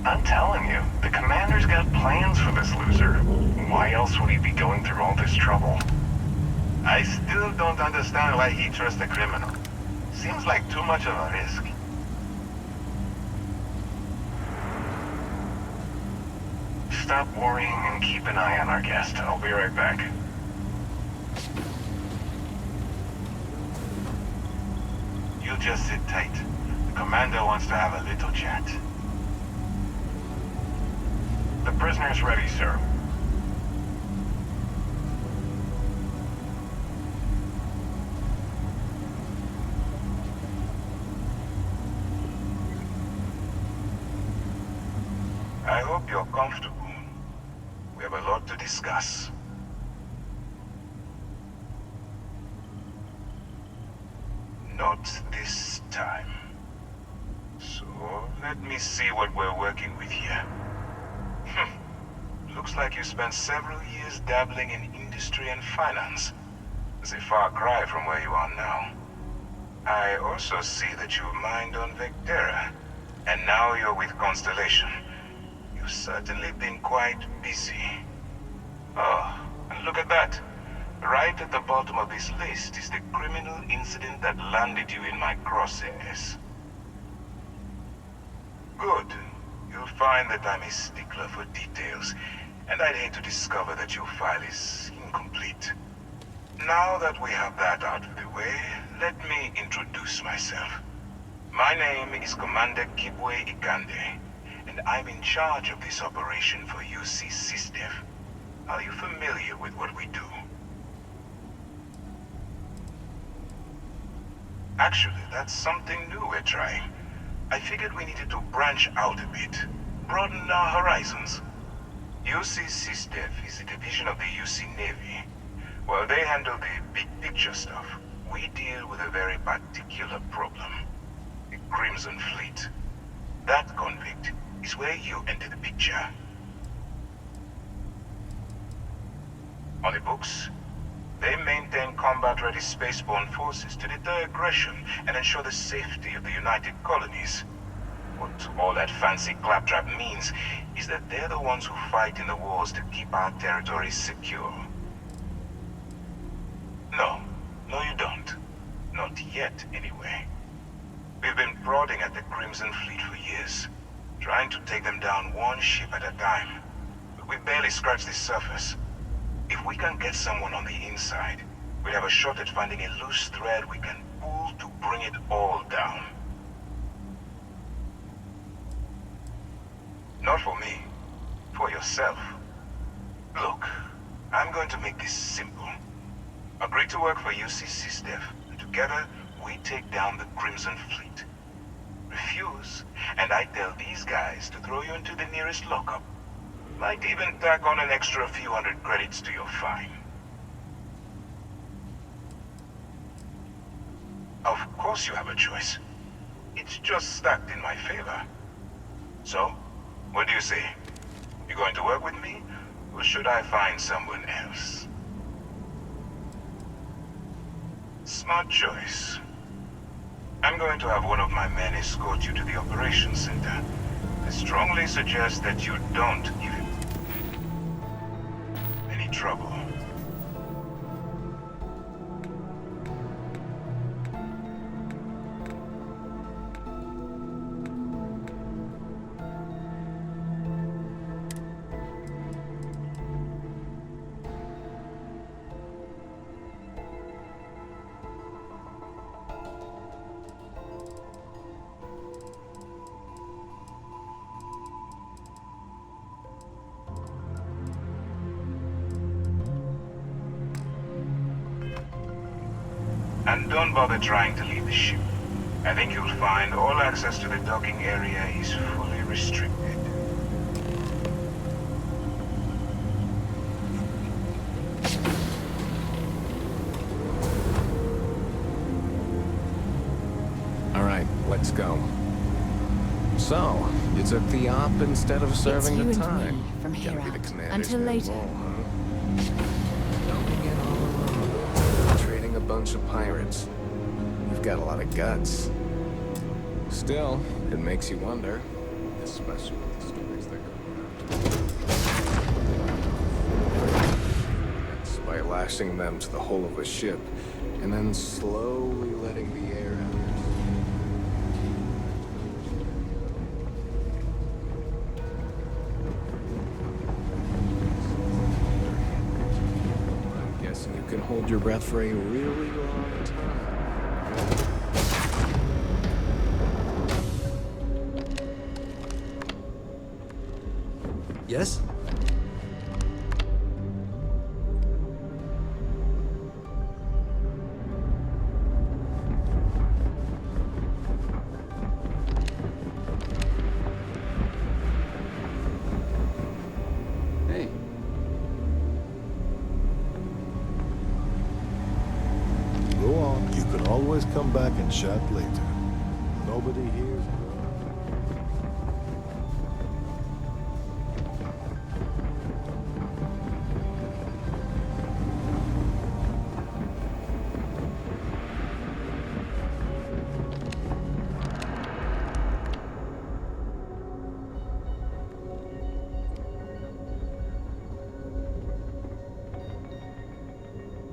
I'm telling you, the commander's got plans for this loser. Why else would he be going through all this trouble? I still don't understand why he trusts a criminal. Seems like too much of a risk. Stop worrying and keep an eye on our guest. I'll be right back. You just sit tight. The commander wants to have a little chat. The prisoner's ready, sir. I hope you're comfortable. We have a lot to discuss. Not this time. So, let me see what we're working with here. Looks like you spent several years dabbling in industry and finance. It's a far cry from where you are now. I also see that you mined on Vectera, and now you're with Constellation. You've certainly been quite busy. Oh, and look at that. Right at the bottom of this list is the criminal incident that landed you in my crosshairs. Good. You'll find that I'm a stickler for details, and I'd hate to discover that your file is incomplete. Now that we have that out of the way, let me introduce myself. My name is Commander Kibwe Ikande, and I'm in charge of this operation for UC SysDev. Are you familiar with what we do? Actually, that's something new we're trying. I figured we needed to branch out a bit, broaden our horizons. UC SysDev is a division of the UC Navy. While they handle the big picture stuff, we deal with a very particular problem. The Crimson Fleet. That convict is where you enter the picture. On the books, they maintain combat-ready spaceborne forces to deter aggression and ensure the safety of the United Colonies. What all that fancy claptrap means is that they're the ones who fight in the wars to keep our territories secure. No, you don't. Not yet, anyway. We've been prodding at the Crimson Fleet for years, trying to take them down one ship at a time. But we barely scratched the surface. If we can get someone on the inside, we'd have a shot at finding a loose thread we can pull to bring it all down. Not for me. For yourself. Look, I'm going to make this simple. Agree to work for UC SysDev, and together we take down the Crimson Fleet. Refuse, and I tell these guys to throw you into the nearest lockup. Might even tack on an extra few hundred credits to your fine. Of course you have a choice. It's just stacked in my favor. So, what do you say? You going to work with me, or should I find someone else? Smart choice. I'm going to have one of my men escort you to the operations center. I strongly suggest that you don't give him any trouble. And don't bother trying to leave the ship. I think you'll find all access to the docking area is fully restricted. All right, let's go. So, you took the op instead of serving It's you the and time. me from here Gotta be the out. commander's Until new later. role, huh? Dumping it all alone. Trading a bunch of pirates. You've got a lot of guts. Still, it makes you wonder, especially with the stories that go around. It's by lashing them to the hull of a ship, and then slowly letting the air out. I'm guessing you can hold your breath for a really long time. Yes? Hey. Go on. You can always come back and chat later. Nobody hears.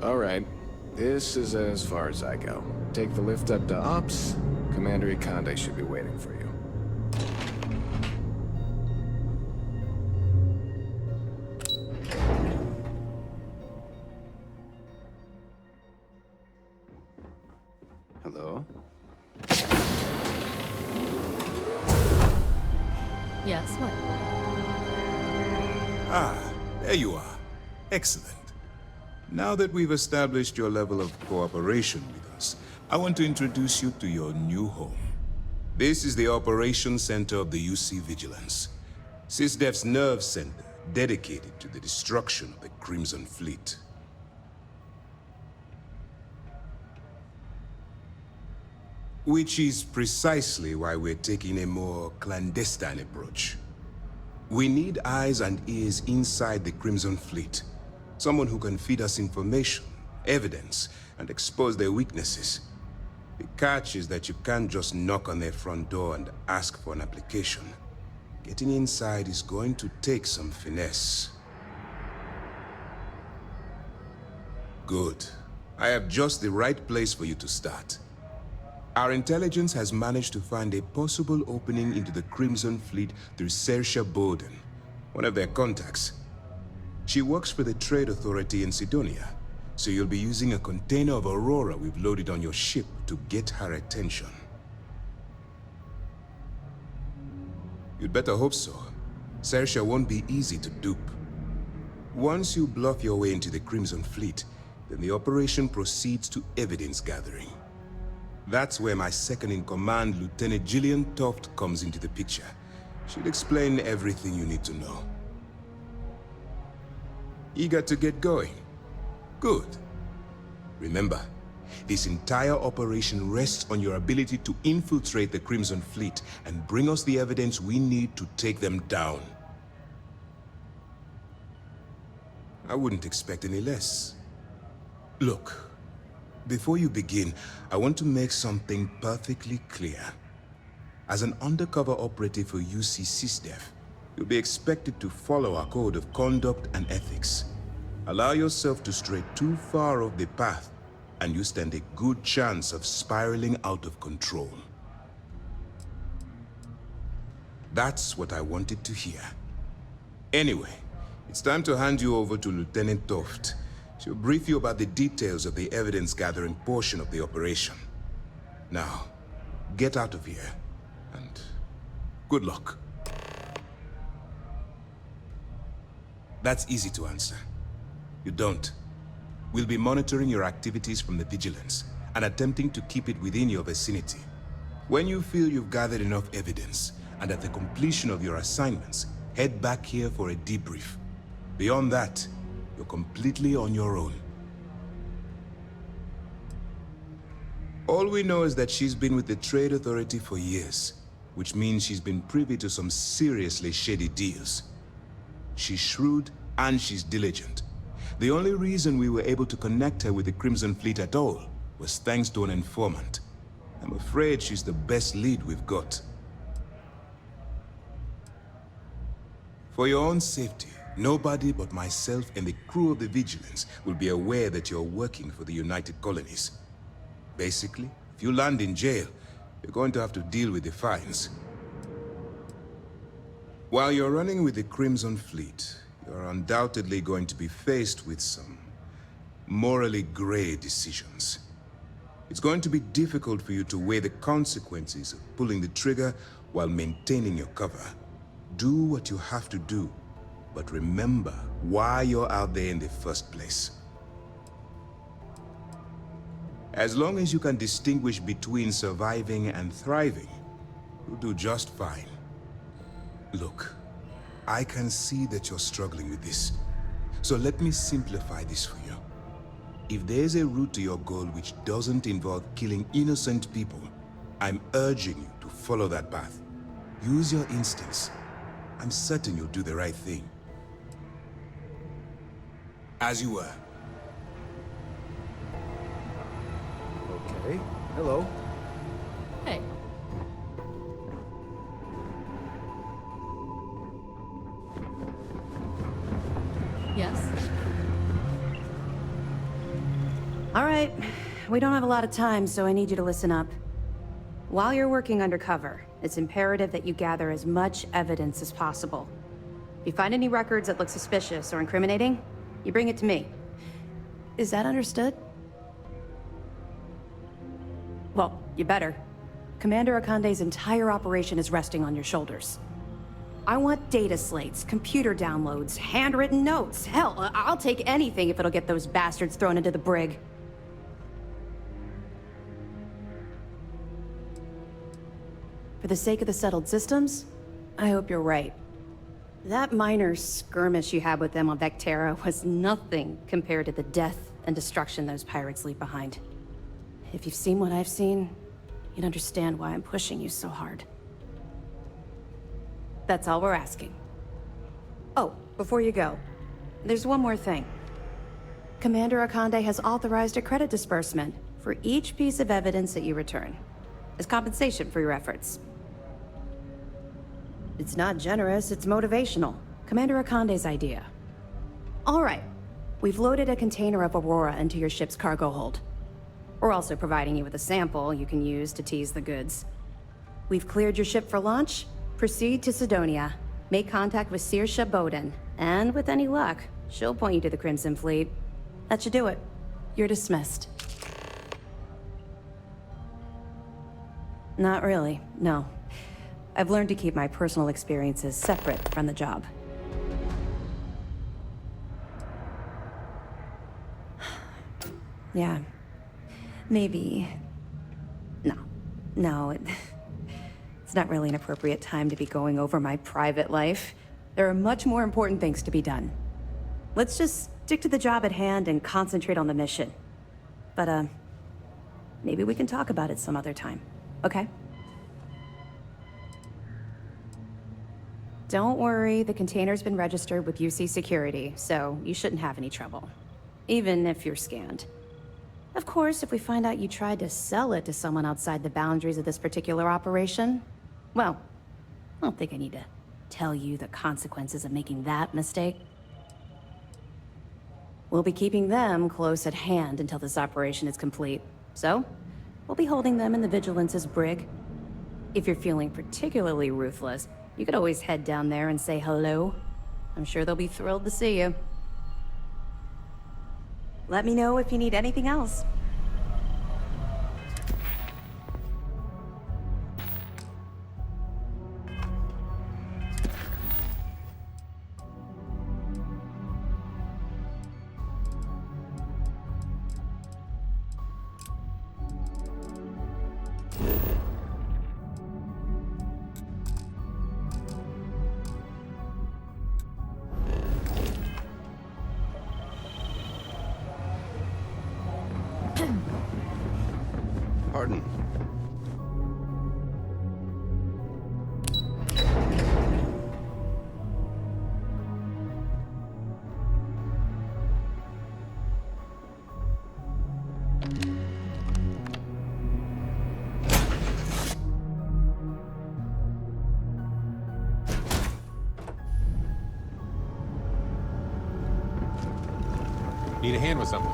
All right. This is as far as I go. Take the lift up to Ops. Commander Ikande should be waiting for you. Hello? Yes, what? Ah, there you are. Excellent. Now that we've established your level of cooperation with us, I want to introduce you to your new home. This is the Operations Center of the UC Vigilance, SysDef's nerve center dedicated to the destruction of the Crimson Fleet. Which is precisely why we're taking a more clandestine approach. We need eyes and ears inside the Crimson Fleet. Someone who can feed us information, evidence, and expose their weaknesses. The catch is that you can't just knock on their front door and ask for an application. Getting inside is going to take some finesse. Good. I have just the right place for you to start. Our intelligence has managed to find a possible opening into the Crimson Fleet through Saoirse Bowden, one of their contacts. She works for the Trade Authority in Sidonia, so you'll be using a container of Aurora we've loaded on your ship to get her attention. You'd better hope so. Saoirse won't be easy to dupe. Once you bluff your way into the Crimson Fleet, then the operation proceeds to evidence gathering. That's where my second-in-command, Lieutenant Gillian Toft, comes into the picture. She'll explain everything you need to know. Eager to get going? Good. Remember, this entire operation rests on your ability to infiltrate the Crimson Fleet and bring us the evidence we need to take them down. I wouldn't expect any less. Look, before you begin, I want to make something perfectly clear. As an undercover operative for UC SysDef, you'll be expected to follow our code of conduct and ethics. Allow yourself to stray too far off the path, and you stand a good chance of spiraling out of control. That's what I wanted to hear. Anyway, it's time to hand you over to Lieutenant Toft. She'll brief you about the details of the evidence-gathering portion of the operation. Now, get out of here, and good luck. That's easy to answer. You don't. We'll be monitoring your activities from the Vigilance and attempting to keep it within your vicinity. When you feel you've gathered enough evidence, and at the completion of your assignments, head back here for a debrief. Beyond that, you're completely on your own. All we know is that she's been with the Trade Authority for years, which means she's been privy to some seriously shady deals. She's shrewd and she's diligent. The only reason we were able to connect her with the Crimson Fleet at all was thanks to an informant. I'm afraid she's the best lead we've got. For your own safety, nobody but myself and the crew of the Vigilance will be aware that you're working for the United Colonies. Basically, if you land in jail, you're going to have to deal with the fines. While you're running with the Crimson Fleet, you're undoubtedly going to be faced with some morally gray decisions. It's going to be difficult for you to weigh the consequences of pulling the trigger while maintaining your cover. Do what you have to do, but remember why you're out there in the first place. As long as you can distinguish between surviving and thriving, you'll do just fine. Look, I can see that you're struggling with this, so let me simplify this for you. If there's a route to your goal which doesn't involve killing innocent people, I'm urging you to follow that path. Use your instincts. I'm certain you'll do the right thing. As you were. Okay. Hello. Hey. Yes? All right. We don't have a lot of time, so I need you to listen up. While you're working undercover, it's imperative that you gather as much evidence as possible. If you find any records that look suspicious or incriminating, you bring it to me. Is that understood? Well, you better. Commander Akande's entire operation is resting on your shoulders. I want data slates, computer downloads, handwritten notes. Hell, I'll take anything if it'll get those bastards thrown into the brig. For the sake of the settled systems, I hope you're right. That minor skirmish you had with them on Vectera was nothing compared to the death and destruction those pirates leave behind. If you've seen what I've seen, you'd understand why I'm pushing you so hard. That's all we're asking. Oh, before you go, there's one more thing. Commander Akande has authorized a credit disbursement for each piece of evidence that you return, as compensation for your efforts. It's not generous, it's motivational. Commander Akande's idea. All right, we've loaded a container of Aurora into your ship's cargo hold. We're also providing you with a sample you can use to tease the goods. We've cleared your ship for launch. Proceed to Sidonia. Make contact with Saoirse Bowden. And with any luck, she'll point you to the Crimson Fleet. That should do it. You're dismissed. Not really, no. I've learned to keep my personal experiences separate from the job. Yeah. Maybe. No, it's not really an appropriate time to be going over my private life. There are much more important things to be done. Let's just stick to the job at hand and concentrate on the mission. But, maybe we can talk about it some other time, okay? Don't worry, the container's been registered with UC Security, so you shouldn't have any trouble. Even if you're scanned. Of course, if we find out you tried to sell it to someone outside the boundaries of this particular operation, well, I don't think I need to tell you the consequences of making that mistake. We'll be keeping them close at hand until this operation is complete. So, we'll be holding them in the Vigilance's brig. If you're feeling particularly ruthless, you could always head down there and say hello. I'm sure they'll be thrilled to see you. Let me know if you need anything else. Pardon. Need a hand with something?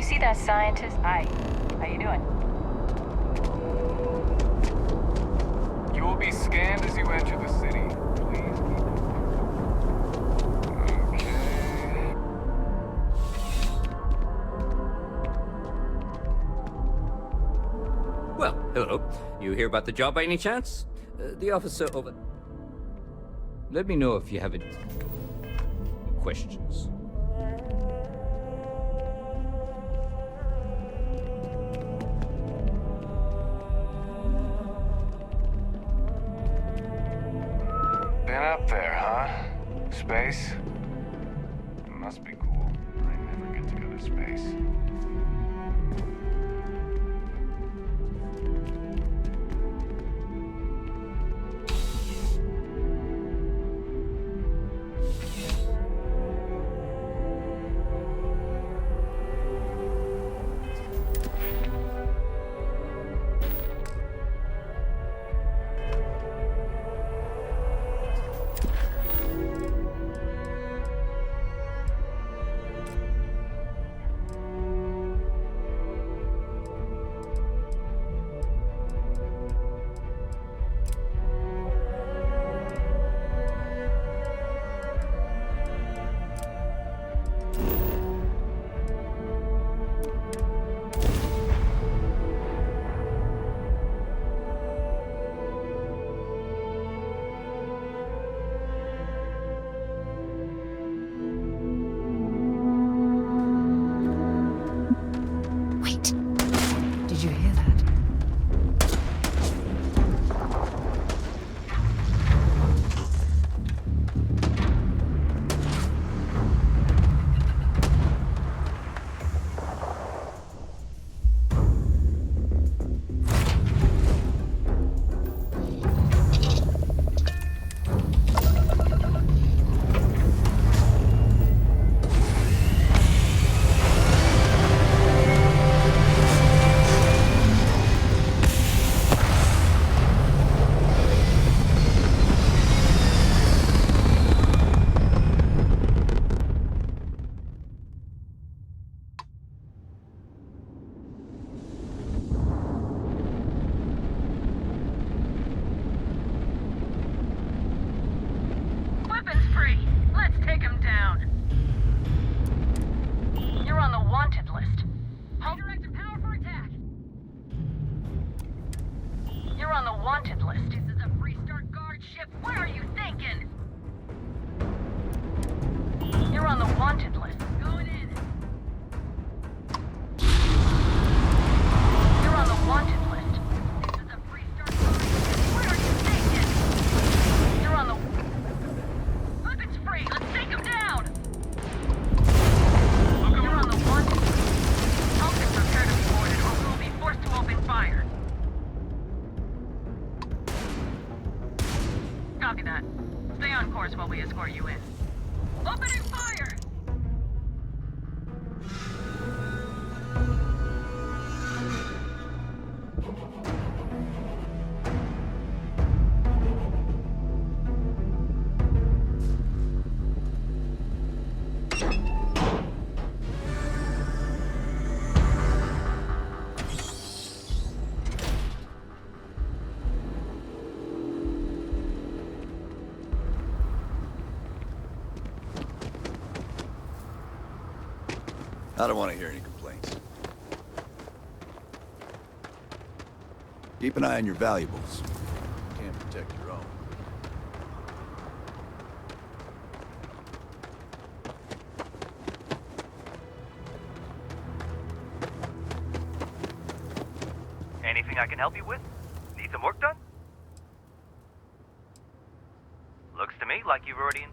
See that scientist? Hi. How you doing? You will be scanned as you enter the city. Please keep it. Okay. Well, hello. You hear about the job by any chance? The officer over... Let me know if you have any questions. Been up there, huh? Space? Must be cool. I never get to go to space. I don't want to hear any complaints. Keep an eye on your valuables. You can't protect your own. Anything I can help you with? Need some work done? Looks to me like you've already...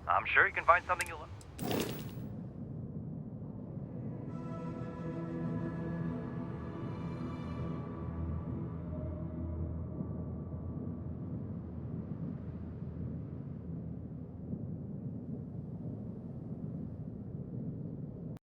I'm sure you can find something you'll...